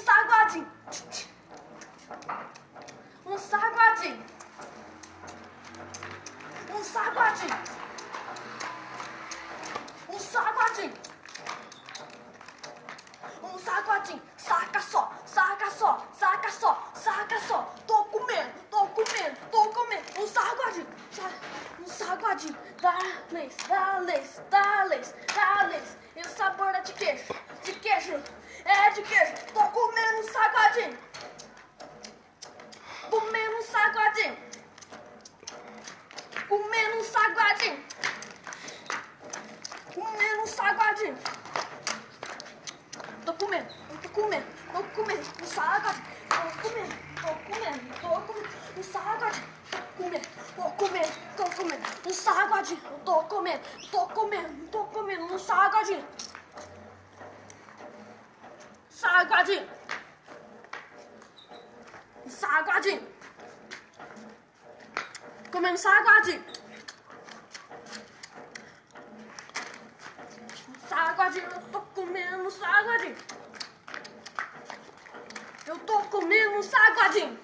saguadinho. Um saguadinho. Um saguadinho. Um saguadinho. Um saguadinho. Saca só, saca só, saca só, saca só. Tô comendo, tô comendo, tô comendo. Um saguadinho. Um saguadinho. Dá-lhes, dá-lhes, dá-lhes, dá-lhes. E o sabor é de queijo. De queijo. É de queijo. Tô comendo um saguadinho. Comendo um saguadinho. Comendo um saguadinho. Comendo um saguadinho. Tô comendo um saguadinho. Tô comendo um saguadinho. Tô comendo um saguadinho. Tô comendo um saguadinho. Saguadinho. Saguadinho. Comendo saguadinho. Saguadinho, eu tô comendo saguadinho. Eu tô comendo saguadinho.